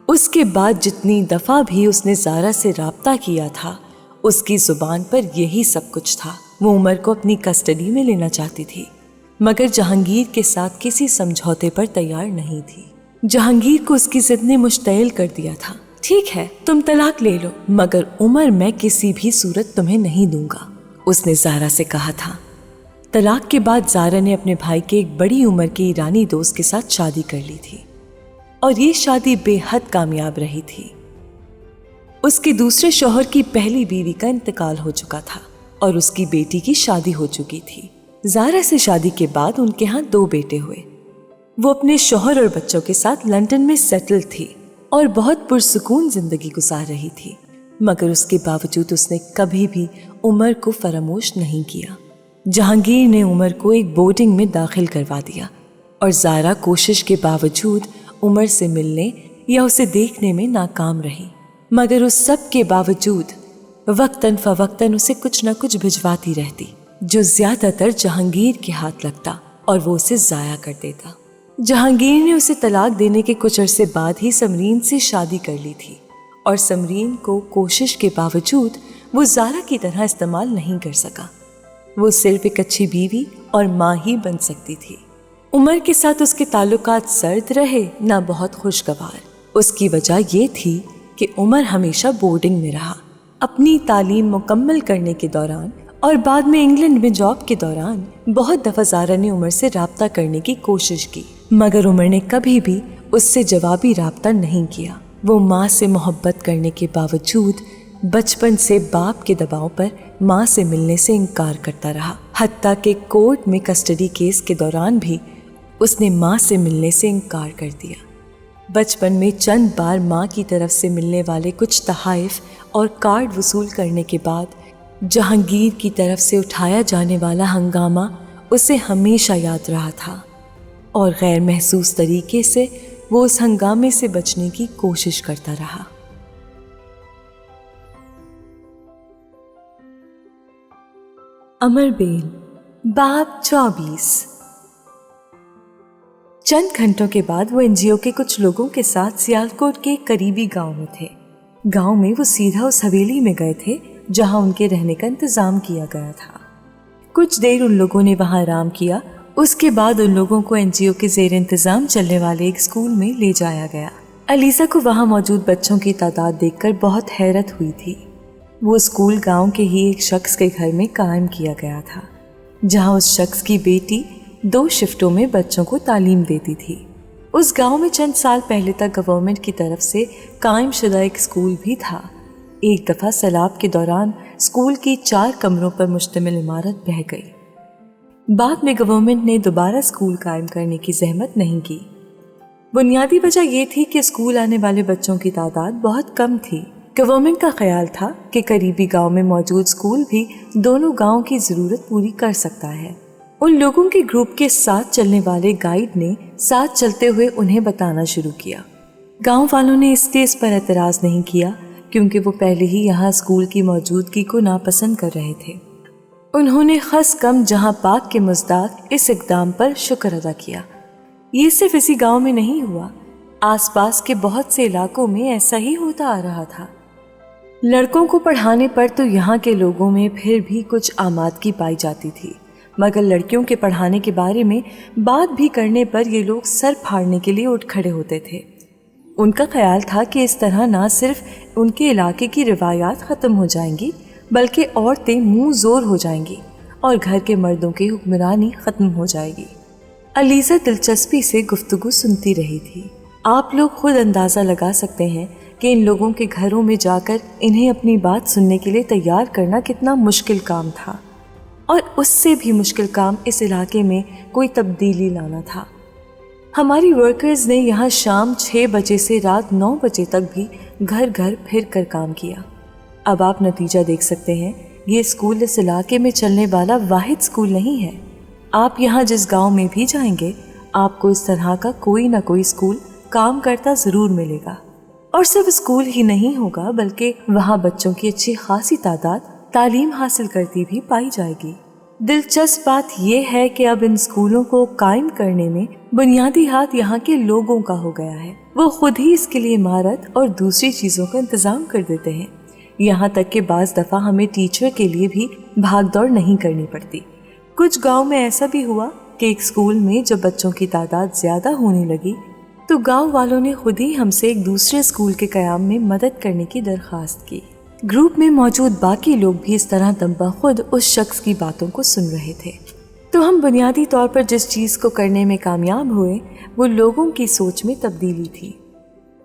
اس کے بعد جتنی دفعہ بھی اس نے زارا سے رابطہ کیا تھا اس کی زبان پر یہی سب کچھ تھا۔ وہ عمر کو اپنی کسٹڈی میں لینا چاہتی تھی مگر جہانگیر کے ساتھ کسی سمجھوتے پر تیار نہیں تھی۔ جہانگیر کو اس کی ضد نے مشتعل کر دیا تھا۔ ٹھیک ہے تم طلاق لے لو مگر عمر میں کسی بھی صورت تمہیں نہیں دوں گا، اس نے زارا سے کہا تھا۔ طلاق کے بعد زارا نے اپنے بھائی کے ایک بڑی عمر کے ایرانی دوست کے ساتھ شادی کر لی تھی اور یہ شادی بے حد کامیاب رہی تھی۔ اس کے دوسرے شوہر کی پہلی بیوی کا انتقال ہو چکا تھا اور اس کی بیٹی کی شادی ہو چکی تھی۔ زارا سے شادی کے بعد ان کے ہاں 2 بیٹے ہوئے۔ وہ اپنے شوہر اور بچوں کے ساتھ لندن میں سیٹل تھی اور بہت پرسکون زندگی گزار رہی تھی، مگر اس کے باوجود اس نے کبھی بھی عمر کو فراموش نہیں کیا۔ جہانگیر نے عمر کو ایک بورڈنگ میں داخل کروا دیا اور زارا کوشش کے باوجود عمر سے ملنے یا اسے دیکھنے میں ناکام رہی، مگر اس سب کے باوجود وقتاً فوقتاً اسے کچھ نہ کچھ بھجواتی رہتی جو زیادہ تر جہانگیر کے ہاتھ لگتا اور وہ اسے ضائع کر دیتا۔ جہانگیر نے اسے طلاق دینے کے کچھ عرصے بعد ہی سمرین سے شادی کر لی تھی اور سمرین کو کوشش کے باوجود وہ زارا کی طرح استعمال نہیں کر سکا۔ وہ صرف ایک اچھی بیوی اور ماں ہی بن سکتی تھی۔ عمر کے ساتھ اس کے تعلقات سرد رہے نہ بہت خوشگوار۔ اس کی وجہ یہ تھی کہ عمر ہمیشہ بورڈنگ میں رہا اپنی تعلیم مکمل کرنے کے دوران اور بعد میں انگلینڈ میں جاب کے دوران بہت دفعہ زارا نے عمر سے رابطہ کرنے کی کوشش کی، مگر عمر نے کبھی بھی اس سے جوابی رابطہ نہیں کیا۔ وہ ماں سے محبت کرنے کے باوجود بچپن سے باپ کے دباؤ پر ماں سے ملنے سے انکار کرتا رہا، حتیٰ کہ کورٹ میں کسٹڈی کیس کے دوران بھی اس نے ماں سے ملنے سے انکار کر دیا۔ بچپن میں چند بار ماں کی طرف سے ملنے والے کچھ تحائف اور کارڈ وصول کرنے کے بعد جہانگیر کی طرف سے اٹھایا جانے والا ہنگامہ اسے ہمیشہ یاد رہا تھا، اور غیر محسوس طریقے سے وہ اس ہنگامے سے بچنے کی کوشش کرتا رہا۔ امر بیل، باب 24۔ چند گھنٹوں کے بعد وہ این جی او کے کچھ لوگوں کے ساتھ سیالکوٹ کے قریبی گاؤں میں تھے۔ گاؤں میں وہ سیدھا اس حویلی میں گئے تھے جہاں ان کے رہنے کا انتظام کیا گیا تھا۔ کچھ دیر ان لوگوں نے وہاں آرام کیا، اس کے بعد ان لوگوں کو این جی او کے زیر انتظام چلنے والے ایک اسکول میں لے جایا گیا۔ علیزہ کو وہاں موجود بچوں کی تعداد دیکھ کر بہت حیرت ہوئی تھی۔ وہ اسکول گاؤں کے ہی ایک شخص کے گھر میں قائم کیا گیا تھا، جہاں اس شخص کی بیٹی 2 شفٹوں میں بچوں کو تعلیم دیتی تھی۔ اس گاؤں میں چند سال پہلے تک گورنمنٹ کی طرف سے قائم شدہ ایک اسکول بھی تھا۔ ایک دفعہ سیلاب کے دوران اسکول کی 4 کمروں پر مشتمل عمارت بہہ گئی۔ بعد میں گورنمنٹ نے دوبارہ اسکول قائم کرنے کی زحمت نہیں کی۔ بنیادی وجہ یہ تھی کہ اسکول آنے والے بچوں کی تعداد بہت کم تھی۔ گورنمنٹ کا خیال تھا کہ قریبی گاؤں میں موجود اسکول بھی دونوں گاؤں کی ضرورت پوری کر سکتا ہے۔ ان لوگوں کے گروپ کے ساتھ چلنے والے گائیڈ نے ساتھ چلتے ہوئے انہیں بتانا شروع کیا۔ گاؤں والوں نے اس لیے اس پر اعتراض نہیں کیا کیونکہ وہ پہلے ہی یہاں اسکول کی موجودگی کو ناپسند کر رہے تھے۔ انہوں نے خاص کم جہاں پاک کے مزداق اس اقدام پر شکر ادا کیا۔ یہ صرف اسی گاؤں میں نہیں ہوا، آس پاس کے بہت سے علاقوں میں ایسا ہی ہوتا آ رہا تھا۔ لڑکوں کو پڑھانے پر تو یہاں کے لوگوں میں پھر بھی کچھ آمادگی پائی جاتی تھی، مگر لڑکیوں کے پڑھانے کے بارے میں بات بھی کرنے پر یہ لوگ سر پھاڑنے کے لیے اٹھ کھڑے ہوتے تھے۔ ان کا خیال تھا کہ اس طرح نہ صرف ان کے علاقے کی روایات ختم ہو جائیں گی بلکہ عورتیں منہ زور ہو جائیں گی اور گھر کے مردوں کی حکمرانی ختم ہو جائے گی۔ علیزہ دلچسپی سے گفتگو سنتی رہی تھی۔ آپ لوگ خود اندازہ لگا سکتے ہیں کہ ان لوگوں کے گھروں میں جا کر انہیں اپنی بات سننے کے لیے تیار کرنا کتنا مشکل کام تھا، اور اس سے بھی مشکل کام اس علاقے میں کوئی تبدیلی لانا تھا۔ ہماری ورکرز نے یہاں شام 6 بجے سے رات 9 بجے تک بھی گھر گھر پھر کر کام کیا۔ اب آپ نتیجہ دیکھ سکتے ہیں، یہ اسکول اس علاقے میں چلنے والا واحد اسکول نہیں ہے۔ آپ یہاں جس گاؤں میں بھی جائیں گے، آپ کو اس طرح کا کوئی نہ کوئی اسکول کام کرتا ضرور ملے گا، اور صرف اسکول ہی نہیں ہوگا بلکہ وہاں بچوں کی اچھی خاصی تعداد تعلیم حاصل کرتی بھی پائی جائے گی۔ دلچسپ بات یہ ہے کہ اب ان اسکولوں کو قائم کرنے میں بنیادی ہاتھ یہاں کے لوگوں کا ہو گیا ہے۔ وہ خود ہی اس کے لیے عمارت اور دوسری چیزوں کا انتظام کر دیتے ہیں، یہاں تک کہ بعض دفعہ ہمیں ٹیچر کے لیے بھی بھاگ دوڑ نہیں کرنی پڑتی۔ کچھ گاؤں میں ایسا بھی ہوا کہ ایک اسکول میں جب بچوں کی تعداد زیادہ ہونے لگی تو گاؤں والوں نے خود ہی ہم سے ایک دوسرے اسکول کے قیام میں مدد کرنے کی درخواست کی۔ گروپ میں موجود باقی لوگ بھی اس طرح دم بخود اس شخص کی باتوں کو سن رہے تھے۔ تو ہم بنیادی طور پر جس چیز کو کرنے میں کامیاب ہوئے وہ لوگوں کی سوچ میں تبدیلی تھی۔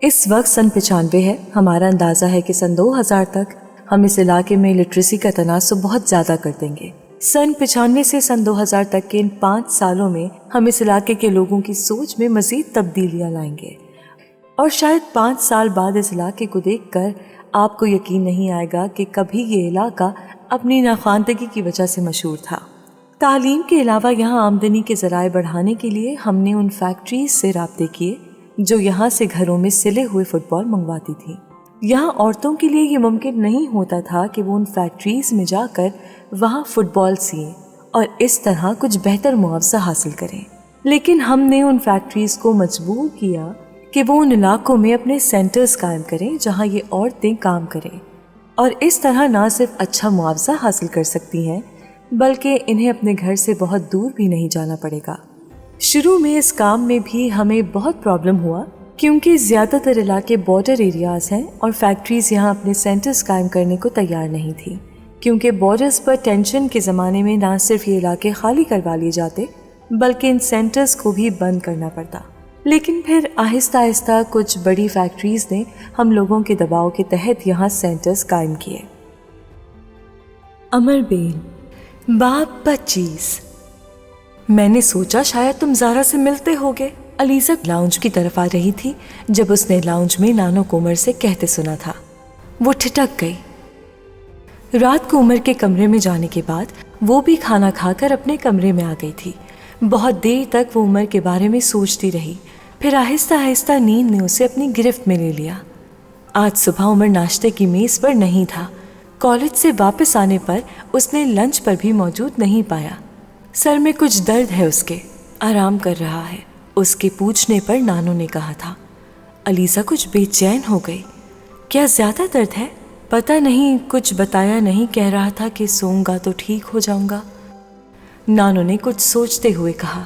اس وقت سن 95 ہے۔ ہمارا اندازہ ہے کہ سن 2000 تک ہم اس علاقے میں لٹریسی کا تناسب بہت زیادہ کر دیں گے۔ سن 95 سے سن 2000 تک کے ان 5 سالوں میں ہم اس علاقے کے لوگوں کی سوچ میں مزید تبدیلیاں لائیں گے، اور شاید 5 سال بعد اس علاقے کو دیکھ کر آپ کو یقین نہیں آئے گا کہ کبھی یہ علاقہ اپنی ناخواندگی کی وجہ سے مشہور تھا۔ تعلیم کے علاوہ یہاں آمدنی کے ذرائع بڑھانے کے لیے ہم نے ان فیکٹریز سے رابطے کیے جو یہاں سے گھروں میں سلے ہوئے فٹ بال منگواتی تھیں۔ یہاں عورتوں کے لیے یہ ممکن نہیں ہوتا تھا کہ وہ ان فیکٹریز میں جا کر وہاں فٹ بال سیئیں اور اس طرح کچھ بہتر معاوضہ حاصل کریں، لیکن ہم نے ان فیکٹریز کو مجبور کیا کہ وہ ان علاقوں میں اپنے سینٹرز قائم کریں جہاں یہ عورتیں کام کریں، اور اس طرح نہ صرف اچھا معاوضہ حاصل کر سکتی ہیں بلکہ انہیں اپنے گھر سے بہت دور بھی نہیں جانا پڑے گا۔ شروع میں اس کام میں بھی ہمیں بہت پرابلم ہوا کیونکہ زیادہ تر علاقے بارڈر ایریاز ہیں اور فیکٹریز یہاں اپنے سینٹرز قائم کرنے کو تیار نہیں تھی، کیونکہ بارڈرز پر ٹینشن کے زمانے میں نہ صرف یہ علاقے خالی کروا لیے جاتے بلکہ ان سینٹرز کو بھی بند کرنا پڑتا۔ لیکن پھر آہستہ آہستہ کچھ بڑی فیکٹریز نے ہم لوگوں کے دباؤ کے تحت یہاں سینٹرز قائم کیے۔ امر بین باب 25۔ میں نے سوچا شاید تم زارا سے ملتے ہوگے۔ علیزہ لاؤنج کی طرف آ رہی تھی جب اس نے لاؤنج میں نانو کو عمر سے کہتے سنا تھا۔ وہ ٹھٹک گئی۔ رات کو عمر کے کمرے میں جانے کے بعد وہ بھی کھانا کھا کر اپنے کمرے میں آ گئی تھی۔ بہت دیر تک وہ عمر کے بارے میں سوچتی رہی، پھر آہستہ آہستہ نیند نے اسے اپنی گرفت میں لے لیا۔ آج صبح عمر ناشتے کی میز پر نہیں تھا۔ کالج سے واپس آنے پر اس نے لنچ پر بھی موجود نہیں پایا۔ سر میں کچھ درد ہے، اس کے آرام کر رہا ہے، اس کے پوچھنے پر نانو نے کہا تھا۔ علیزہ کچھ بے چین ہو گئی۔ کیا زیادہ درد ہے؟ پتہ نہیں، کچھ بتایا نہیں، کہہ رہا تھا کہ سوؤں گا تو ٹھیک ہو جاؤں گا۔ نانو نے کچھ سوچتے ہوئے کہا۔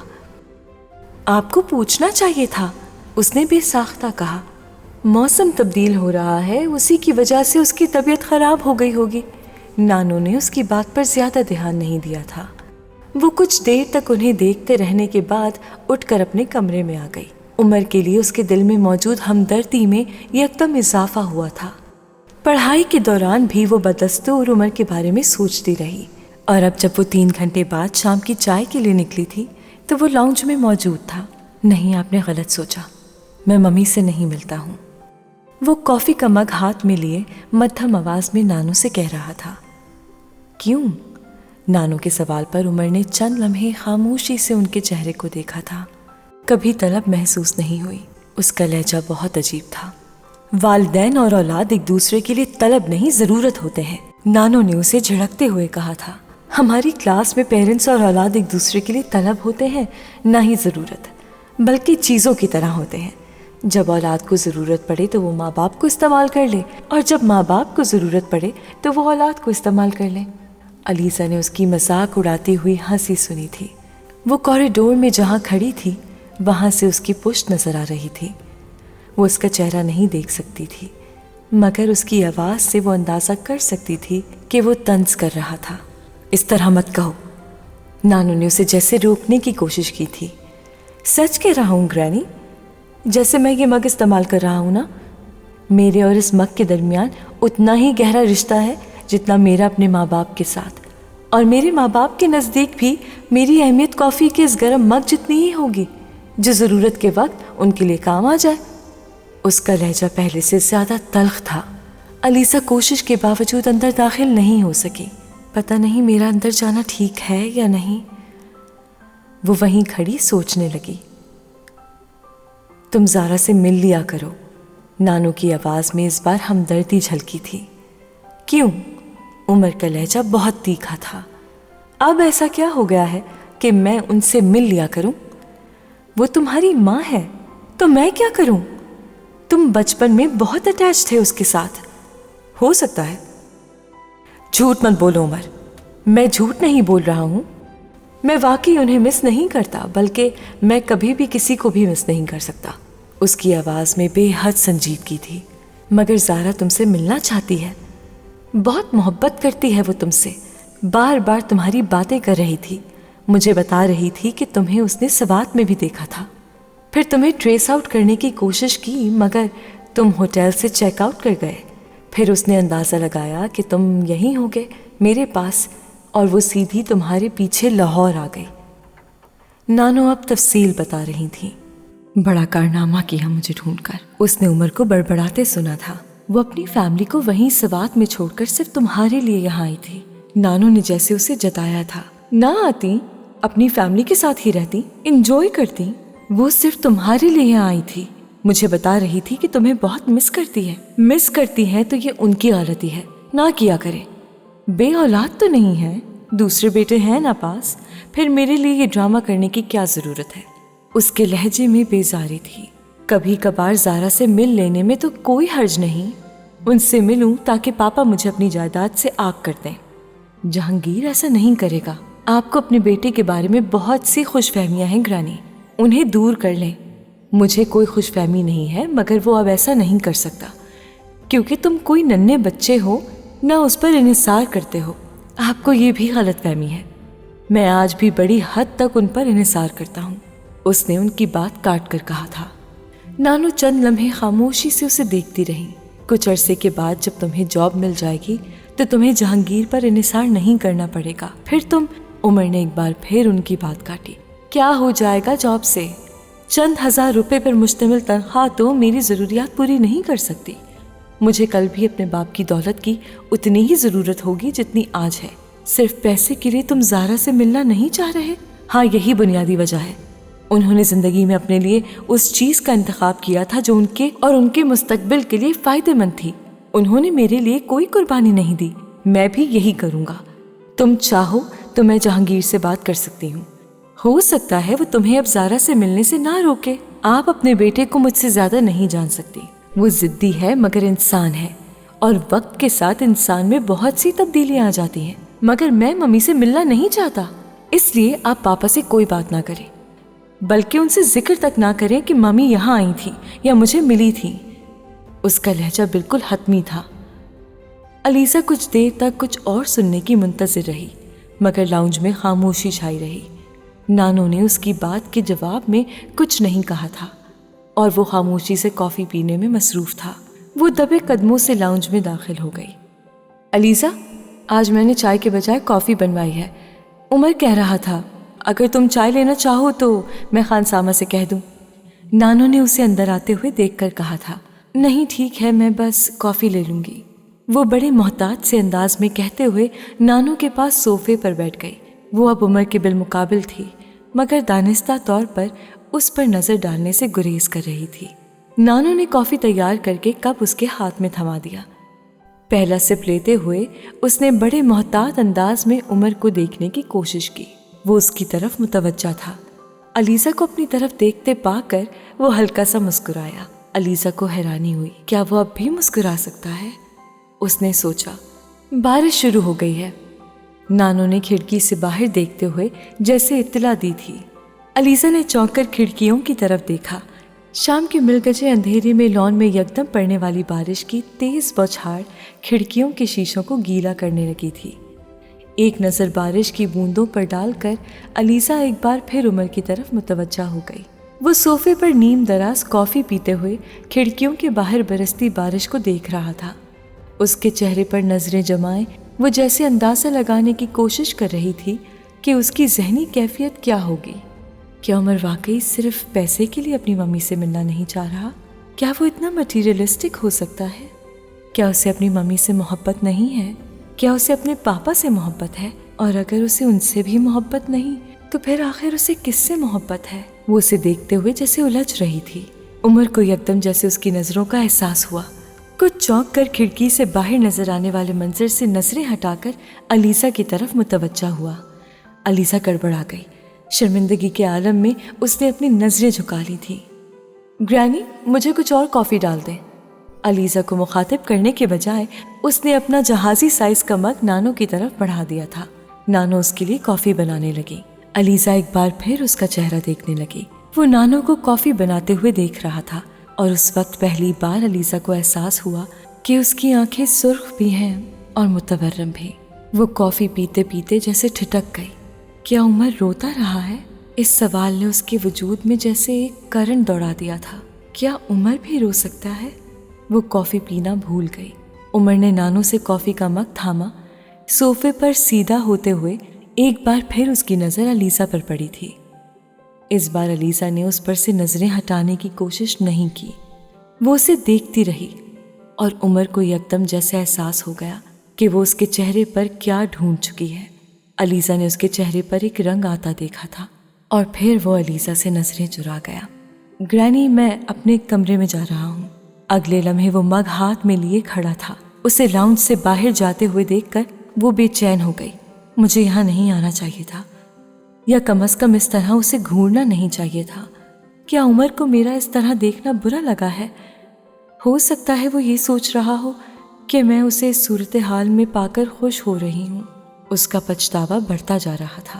آپ کو پوچھنا چاہیے تھا، اس نے بے ساختہ کہا۔ موسم تبدیل ہو رہا ہے، اسی کی وجہ سے اس کی طبیعت خراب ہو گئی ہوگی۔ نانو نے اس کی بات پر زیادہ دھیان نہیں دیا تھا۔ وہ کچھ دیر تک انہیں دیکھتے رہنے کے بعد اٹھ کر اپنے کمرے میں آ گئی۔ عمر کے لیے اس کے دل میں موجود ہمدردی میں یکدم اضافہ ہوا تھا۔ پڑھائی کے دوران بھی وہ بدستور عمر کے بارے میں سوچتی رہی، اور اب جب وہ 3 گھنٹے بعد شام کی چائے کے لیے نکلی تھی تو وہ لاؤنج میں موجود تھا۔ نہیں، آپ نے غلط سوچا، میں ممی سے نہیں ملتا ہوں۔ وہ کافی کا مگ ہاتھ میں لیے مدھم آواز میں نانو سے کہہ رہا تھا۔ کیوں؟ نانو کے سوال پر عمر نے چند لمحے خاموشی سے ان کے چہرے کو دیکھا تھا۔ کبھی طلب محسوس نہیں ہوئی۔ اس کا لہجہ بہت عجیب تھا۔ والدین اور اولاد ایک دوسرے کے لیے طلب نہیں، ضرورت ہوتے ہیں، نانو نے اسے جھڑکتے ہوئے کہا تھا۔ ہماری کلاس میں پیرنٹس اور اولاد ایک دوسرے کے لیے طلب ہوتے ہیں، نہ ہی ضرورت، بلکہ چیزوں کی طرح ہوتے ہیں۔ جب اولاد کو ضرورت پڑے تو وہ ماں باپ کو استعمال کر لے، اور جب ماں باپ کو ضرورت پڑے تو وہ اولاد کو استعمال کر لے۔ علیزہ نے اس کی مذاق اڑاتی ہوئی ہنسی سنی تھی۔ وہ کوریڈور میں جہاں کھڑی تھی وہاں سے اس کی پشت نظر آ رہی تھی۔ وہ اس کا چہرہ نہیں دیکھ سکتی تھی، مگر اس کی آواز سے وہ اندازہ کر سکتی تھی کہ وہ طنز کر رہا تھا۔ اس طرح مت کہو، نانو نے اسے جیسے روکنے کی کوشش کی تھی۔ سچ کہہ رہا ہوں گرینی، جیسے میں یہ مگ استعمال کر رہا ہوں نا، میرے اور اس مگ کے درمیان اتنا ہی گہرا رشتہ ہے جتنا میرا اپنے ماں باپ کے ساتھ، اور میرے ماں باپ کے نزدیک بھی میری اہمیت کافی کے اس گرم مگ جتنی ہی ہوگی جو ضرورت کے وقت ان کے لیے کام آ جائے۔ اس کا لہجہ پہلے سے زیادہ تلخ تھا۔ علیزہ کوشش کے باوجود اندر داخل نہیں ہو سکی۔ پتہ نہیں میرا اندر جانا ٹھیک ہے یا نہیں۔ وہ وہیں کھڑی سوچنے لگی۔ تم زارا سے مل لیا کرو، نانو کی آواز میں اس بار ہمدردی جھلکی تھی۔ کیوں؟ عمر کا لہجہ بہت تیکھا تھا۔ اب ایسا کیا ہو گیا ہے کہ میں ان سے مل لیا کروں؟ وہ تمہاری ماں ہے تو میں کیا کروں؟ تم بچپن میں بہت اٹیچ تھے اس کے ساتھ، ہو سکتا ہے۔ جھوٹ مت بولو عمر، میں جھوٹ نہیں بول رہا ہوں۔ میں واقعی انہیں مس نہیں کرتا، بلکہ میں کبھی بھی کسی کو بھی مس نہیں کر سکتا۔ اس کی آواز میں بے حد سنجیدگی تھی۔ مگر زارا تم سے ملنا چاہتی ہے، بہت محبت کرتی ہے وہ تم سے، بار بار تمہاری باتیں کر رہی تھی، مجھے بتا رہی تھی کہ تمہیں اس نے سوات میں بھی دیکھا تھا، پھر تمہیں ٹریس آؤٹ کرنے کی کوشش کی مگر تم ہوٹل سے چیک آؤٹ کر گئے، پھر اس نے اندازہ لگایا کہ تم یہیں ہوگے میرے پاس، اور وہ سیدھی تمہارے پیچھے لاہور آ گئی۔ نانو اب تفصیل بتا رہی تھی۔ بڑا کارنامہ کیا مجھے ڈھونڈ کر، اس نے عمر کو بڑبڑاتے سنا تھا۔ وہ اپنی فیملی کو وہیں سوات میں چھوڑ کر صرف تمہارے لیے یہاں آئی تھی۔ نانو نے جیسے اسے جتایا تھا۔ نہ آتی، اپنی فیملی کے ساتھ ہی رہتی، انجوائے کرتی، وہ صرف تمہارے لیے یہاں آئی تھی۔ مجھے بتا رہی تھی کہ تمہیں بہت مس کرتی ہے تو یہ ان کی غلطی ہے، نہ کیا کرے۔ بے اولاد تو نہیں ہے، دوسرے بیٹے ہیں نا پاس، پھر میرے لیے یہ ڈرامہ کرنے کی کیا ضرورت ہے؟ اس کے لہجے میں بیزاری تھی۔ کبھی کبھار زارا سے مل لینے میں تو کوئی حرج نہیں، ان سے ملوں تاکہ پاپا مجھے اپنی جائیداد سے آگ کر دیں۔ جہانگیر ایسا نہیں کرے گا۔ آپ کو اپنے بیٹے کے بارے میں بہت سی خوش فہمیاں ہیں گرانی، انہیں دور کر لیں۔ مجھے کوئی خوش فہمی نہیں ہے، مگر وہ اب ایسا نہیں کر سکتا کیونکہ تم کوئی ننھے بچے ہو، نہ اس پر انحصار کرتے ہو۔ آپ کو یہ بھی غلط فہمی ہے، میں آج بھی بڑی حد تک ان پر انحصار کرتا ہوں، اس نے ان کی بات کاٹ کر کہا تھا۔ نانو چند لمحے خاموشی سے اسے دیکھتی رہی۔ کچھ عرصے کے بعد جب تمہیں جاب مل جائے گی تو تمہیں جہانگیر پر انحصار نہیں کرنا پڑے گا، پھر تم۔ عمر نے ایک بار پھر ان کی بات کاٹی۔ کیا ہو جائے گا جاب سے؟ چند ہزار روپے پر مشتمل تنخواہ تو میری ضروریات پوری نہیں کر سکتی۔ مجھے کل بھی اپنے باپ کی دولت کی اتنی ہی ضرورت ہوگی جتنی آج ہے۔ صرف پیسے کے لیے تم زہرا سے ملنا نہیں چاہ رہے؟ ہاں، یہی بنیادی وجہ ہے۔ انہوں نے زندگی میں اپنے لیے اس چیز کا انتخاب کیا تھا جو ان کے اور ان کے مستقبل کے لیے فائدہ مند تھی۔ انہوں نے میرے لیے کوئی قربانی نہیں دی، میں بھی یہی کروں گا۔ تم چاہو تو میں جہانگیر سے بات کر سکتی ہوں، ہو سکتا ہے وہ تمہیں اب زہرا سے ملنے سے نہ روکے۔ آپ اپنے بیٹے کو مجھ سے زیادہ نہیں جان سکتی، وہ ضدی ہے مگر انسان ہے، اور وقت کے ساتھ انسان میں بہت سی تبدیلیاں آ جاتی ہیں۔ مگر میں ممی سے ملنا نہیں چاہتا، اس لیے آپ پاپا سے کوئی بات نہ کریں، بلکہ ان سے ذکر تک نہ کریں کہ ممی یہاں آئی تھی یا مجھے ملی تھی۔ اس کا لہجہ بالکل حتمی تھا۔ علیزہ کچھ دیر تک کچھ اور سننے کی منتظر رہی، مگر لاؤنج میں خاموشی چھائی رہی۔ نانو نے اس کی بات کے جواب میں کچھ نہیں کہا تھا اور وہ خاموشی سے کافی پینے میں مصروف تھا۔ وہ دبے قدموں سے لاؤنج میں داخل ہو گئی۔ علیزہ، آج میں نے چائے کے بجائے کافی بنوائی ہے، عمر کہہ رہا تھا۔ اگر تم چائے لینا چاہو تو میں خانسامہ سے کہہ دوں۔ نانو نے اسے اندر آتے ہوئے دیکھ کر کہا تھا۔ نہیں ٹھیک ہے، میں بس کافی لے لوں گی، وہ بڑے محتاط سے انداز میں کہتے ہوئے نانو کے پاس صوفے پر بیٹھ گئی۔ وہ اب عمر کے بالمقابل تھی، مگر دانستہ طور پر اس پر نظر ڈالنے سے گریز کر رہی تھی۔ نانو نے کافی تیار کر کے کپ اس کے ہاتھ میں تھما دیا۔ پہلا سپ لیتے ہوئے اس نے بڑے محتاط انداز میں عمر کو دیکھنے کی کوشش کی۔ وہ اس کی طرف متوجہ تھا۔ علیزہ کو اپنی طرف دیکھتے پا کر وہ ہلکا سا مسکرایا۔ علیزہ کو حیرانی ہوئی، کیا وہ اب بھی مسکرا سکتا ہے؟ اس نے سوچا۔ بارش شروع ہو گئی ہے، نانو نے کھڑکی سے باہر دیکھتے ہوئے جیسے اطلاع دی تھی۔ علیزہ نے چونک کر کھڑکیوں کی طرف دیکھا۔ شام کے ملگجے اندھیرے میں لان میں یکدم پڑنے والی بارش کی تیز بوچھاڑ کھڑکیوں کے شیشوں کو گیلا کرنے لگی تھی۔ ایک نظر بارش کی بوندوں پر ڈال کر علیزہ ایک بار پھر عمر کی طرف متوجہ ہو گئی۔ وہ صوفے پر نیم دراز کافی پیتے ہوئے کھڑکیوں کے باہر برستی بارش کو دیکھ رہا تھا۔ اس کے چہرے پر نظریں جمائے وہ جیسے اندازہ لگانے کی کوشش کر رہی تھی کہ اس کی ذہنی کیفیت کیا ہوگی۔ کیا عمر واقعی صرف پیسے کے لیے اپنی ممی سے ملنا نہیں چاہ رہا؟ کیا وہ اتنا مٹیریلسٹک ہو سکتا ہے؟ کیا اسے اپنی ممی سے محبت نہیں ہے؟ کیا اسے اپنے پاپا سے محبت ہے؟ اور اگر اسے ان سے بھی محبت نہیں تو پھر آخر اسے کس سے محبت ہے؟ وہ اسے دیکھتے ہوئے جیسے الجھ رہی تھی۔ عمر کو یکدم جیسے اس کی نظروں کا احساس ہوا۔ کچھ چونک کر کھڑکی سے باہر نظر آنے والے منظر سے نظریں ہٹا کر علیزہ کی طرف متوجہ ہوا۔ علیزہ گڑبڑا گئی۔ شرمندگی کے عالم میں اس نے اپنی نظریں جھکا لی تھی۔ گرینی، مجھے کچھ اور کافی ڈال دیں۔ علیزہ کو مخاطب کرنے کے بجائے اس نے اپنا جہازی سائز کا مگ نانو کی طرف بڑھا دیا تھا۔ نانو اس کے لیے کافی بنانے لگی۔ علیزہ ایک بار پھر اس کا چہرہ دیکھنے لگی۔ وہ نانو کو کافی بناتے ہوئے دیکھ رہا تھا اور اس وقت پہلی بار علیزہ کو احساس ہوا کہ اس کی آنکھیں سرخ بھی ہیں اور متورم بھی۔ وہ کافی پیتے پیتے جیسے ٹھٹک گئی۔ کیا عمر روتا رہا ہے؟ اس سوال نے اس کے وجود میں جیسے ایک کرنٹ دوڑا دیا تھا۔ کیا عمر بھی رو سکتا ہے؟ وہ کافی پینا بھول گئی۔ عمر نے نانو سے کافی کا مگ تھاما۔ صوفے پر سیدھا ہوتے ہوئے ایک بار پھر اس کی نظر علیزہ پر پڑی تھی۔ اس بار علیزہ نے اس پر سے نظریں ہٹانے کی کوشش نہیں کی۔ وہ اسے دیکھتی رہی اور عمر کو یکدم جیسے احساس ہو گیا کہ وہ اس کے چہرے پر کیا ڈھونڈ چکی ہے۔ علیزہ نے اس کے چہرے پر ایک رنگ آتا دیکھا تھا اور پھر وہ علیزہ سے نظریں چرا گیا۔ گرینی، میں اپنے کمرے میں جا رہا ہوں۔ اگلے لمحے وہ مگ ہاتھ میں لیے کھڑا تھا۔ اسے لاؤنج سے باہر جاتے ہوئے دیکھ کر وہ بے چین ہو گئی۔ مجھے یہاں نہیں آنا چاہیے تھا، یا کم از کم اس طرح اسے گھورنا نہیں چاہیے تھا۔ کیا عمر کو میرا اس طرح دیکھنا برا لگا ہے؟ ہو سکتا ہے وہ یہ سوچ رہا ہو کہ میں اسے اس صورتحال میں پا کر خوش ہو رہی ہوں۔ اس کا پچھتاوا بڑھتا جا رہا تھا۔